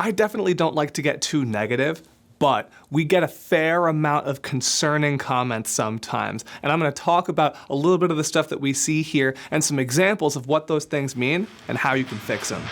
I definitely don't like to get too negative, but we get a fair amount of concerning comments sometimes. And I'm going to talk about a little bit of the stuff that we see here and some examples of what those things mean and how you can fix them.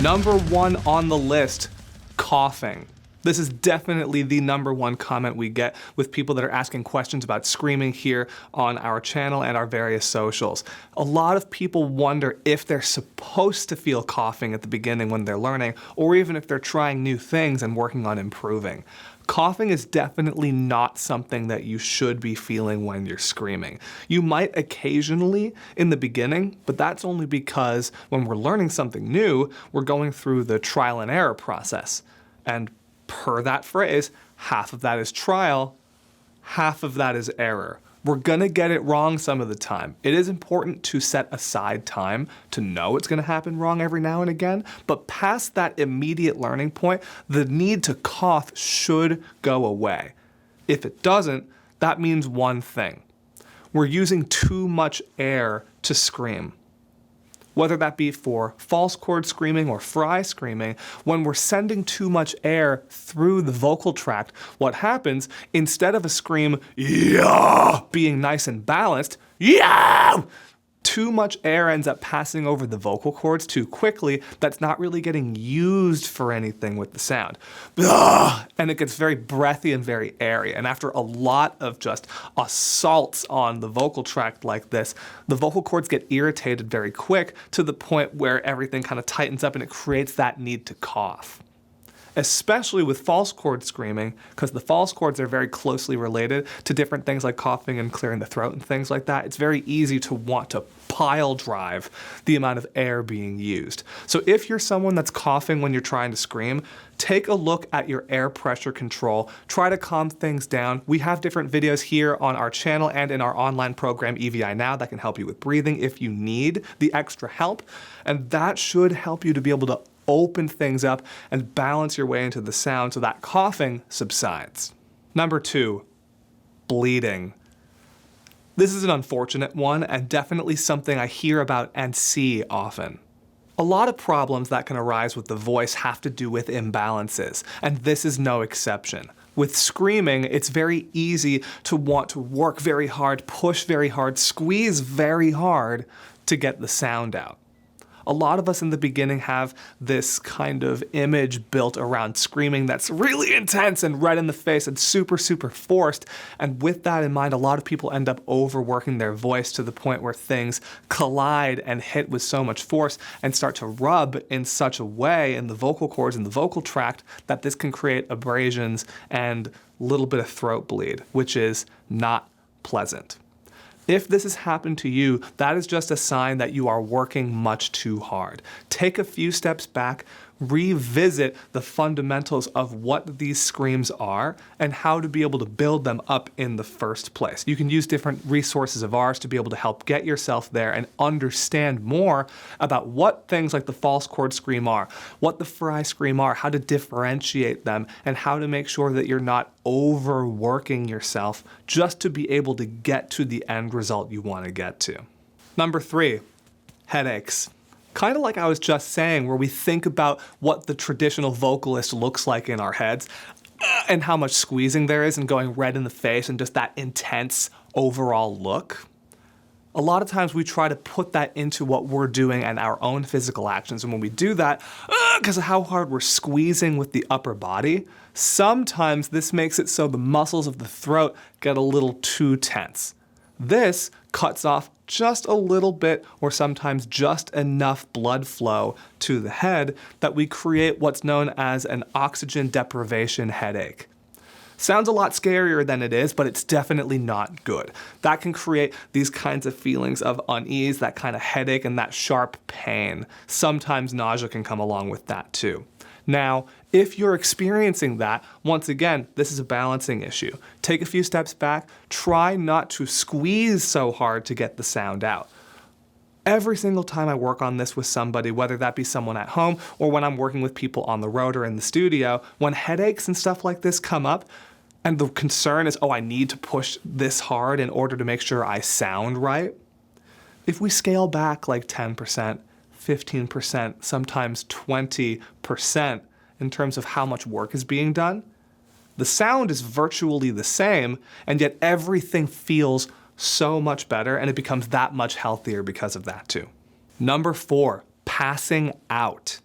Number one on the list, coughing. This is definitely the number one comment we get with people that are asking questions about screaming here on our channel and our various socials. A lot of people wonder if they're supposed to feel coughing at the beginning when they're learning, or even if they're trying new things and working on improving. Coughing is definitely not something that you should be feeling when you're screaming. You might occasionally in the beginning, but that's only because when we're learning something new, we're going through the trial and error process. And per that phrase, half of that is trial, half of that is error. We're gonna get it wrong some of the time. It is important to set aside time to know it's gonna happen wrong every now and again, but past that immediate learning point, the need to cough should go away. If it doesn't, that means one thing. We're using too much air to scream. Whether that be for false chord screaming or fry screaming, when we're sending too much air through the vocal tract, what happens, instead of a scream, yeah, being nice and balanced, yeah, too much air ends up passing over the vocal cords too quickly that's not really getting used for anything with the sound. And it gets very breathy and very airy. And after a lot of just assaults on the vocal tract like this, the vocal cords get irritated very quick to the point where everything kind of tightens up and it creates that need to cough. Especially with false chord screaming, because the false chords are very closely related to different things like coughing and clearing the throat and things like that. It's very easy to want to pile drive the amount of air being used. So if you're someone that's coughing when you're trying to scream, take a look at your air pressure control. Try to calm things down. We have different videos here on our channel and in our online program EVI Now that can help you with breathing if you need the extra help. And that should help you to be able to open things up and balance your way into the sound so that coughing subsides. Number two, bleeding. This is an unfortunate one and definitely something I hear about and see often. A lot of problems that can arise with the voice have to do with imbalances, and this is no exception. With screaming, it's very easy to want to work very hard, push very hard, squeeze very hard to get the sound out. A lot of us in the beginning have this kind of image built around screaming that's really intense and red in the face and super, super forced. And with that in mind, a lot of people end up overworking their voice to the point where things collide and hit with so much force and start to rub in such a way in the vocal cords and the vocal tract that this can create abrasions and a little bit of throat bleed, which is not pleasant. If this has happened to you, that is just a sign that you are working much too hard. Take a few steps back, revisit the fundamentals of what these screams are and how to be able to build them up in the first place. You can use different resources of ours to be able to help get yourself there and understand more about what things like the false chord scream are, what the fry scream are, how to differentiate them, and how to make sure that you're not overworking yourself just to be able to get to the end result you want to get to. Number three, headaches. Kind of like I was just saying, where we think about what the traditional vocalist looks like in our heads and how much squeezing there is and going red in the face and just that intense overall look. A lot of times we try to put that into what we're doing and our own physical actions. And when we do that, because of how hard we're squeezing with the upper body, sometimes this makes it so the muscles of the throat get a little too tense. This cuts off just a little bit or sometimes just enough blood flow to the head that we create what's known as an oxygen deprivation headache. Sounds a lot scarier than it is, but it's definitely not good. That can create these kinds of feelings of unease, that kind of headache, and that sharp pain. Sometimes nausea can come along with that too. Now, if you're experiencing that, once again, this is a balancing issue. Take a few steps back, try not to squeeze so hard to get the sound out. Every single time I work on this with somebody, whether that be someone at home or when I'm working with people on the road or in the studio, when headaches and stuff like this come up, and the concern is, oh, I need to push this hard in order to make sure I sound right. If we scale back like 10%, 15%, sometimes 20% in terms of how much work is being done, the sound is virtually the same, and yet everything feels so much better, and it becomes that much healthier because of that too. Number 4, passing out.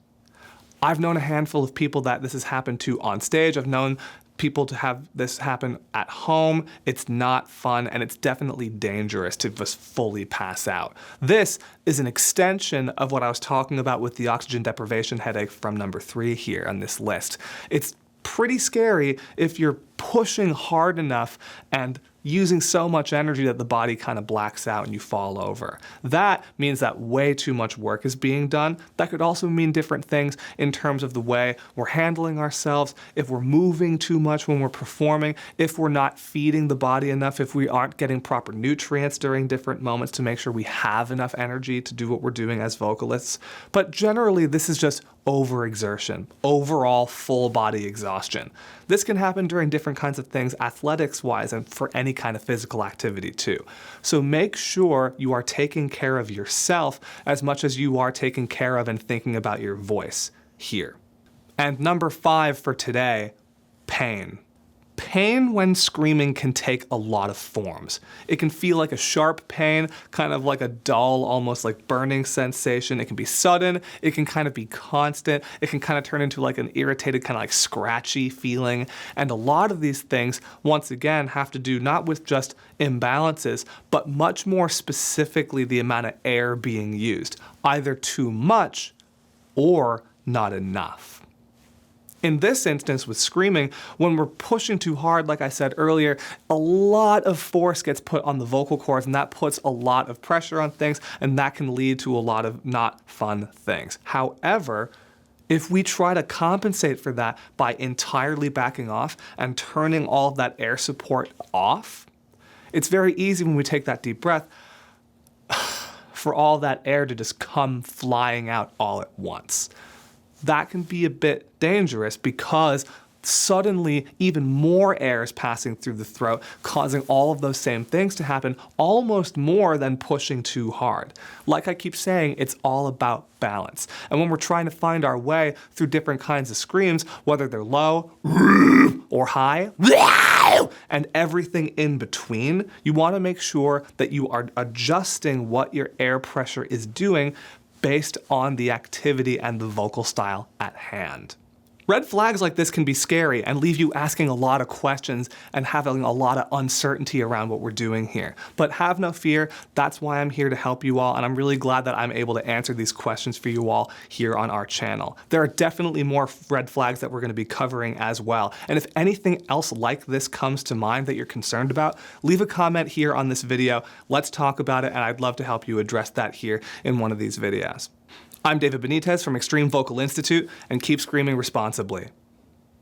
I've known a handful of people that this has happened to on stage. I've known people to have this happen at home. It's not fun, and it's definitely dangerous to just fully pass out. This is an extension of what I was talking about with the oxygen deprivation headache from number 3 here on this list. It's pretty scary if you're pushing hard enough and using so much energy that the body kind of blacks out and you fall over. That means that way too much work is being done. That could also mean different things in terms of the way we're handling ourselves, if we're moving too much when we're performing, if we're not feeding the body enough, if we aren't getting proper nutrients during different moments to make sure we have enough energy to do what we're doing as vocalists. But generally, this is just overexertion, overall full body exhaustion. This can happen during different kinds of things, athletics-wise, and for any kind of physical activity too. So make sure you are taking care of yourself as much as you are taking care of and thinking about your voice here. And number 5 for today, pain. Pain when screaming can take a lot of forms. It can feel like a sharp pain, kind of like a dull, almost like burning sensation. It can be sudden, it can kind of be constant, it can kind of turn into like an irritated, kind of like scratchy feeling. And a lot of these things, once again, have to do not with just imbalances, but much more specifically the amount of air being used, either too much or not enough. In this instance with screaming, when we're pushing too hard, like I said earlier, a lot of force gets put on the vocal cords, and that puts a lot of pressure on things, and that can lead to a lot of not fun things. However, if we try to compensate for that by entirely backing off and turning all of that air support off, it's very easy when we take that deep breath for all that air to just come flying out all at once. That can be a bit dangerous because suddenly even more air is passing through the throat, causing all of those same things to happen, almost more than pushing too hard. Like I keep saying, it's all about balance. And when we're trying to find our way through different kinds of screams, whether they're low or high, and everything in between, you want to make sure that you are adjusting what your air pressure is doing based on the activity and the vocal style at hand. Red flags like this can be scary and leave you asking a lot of questions and having a lot of uncertainty around what we're doing here. But have no fear, that's why I'm here to help you all, and I'm really glad that I'm able to answer these questions for you all here on our channel. There are definitely more red flags that we're going to be covering as well, and if anything else like this comes to mind that you're concerned about, leave a comment here on this video. Let's talk about it, and I'd love to help you address that here in one of these videos. I'm David Benites from Extreme Vocal Institute, and keep screaming responsibly.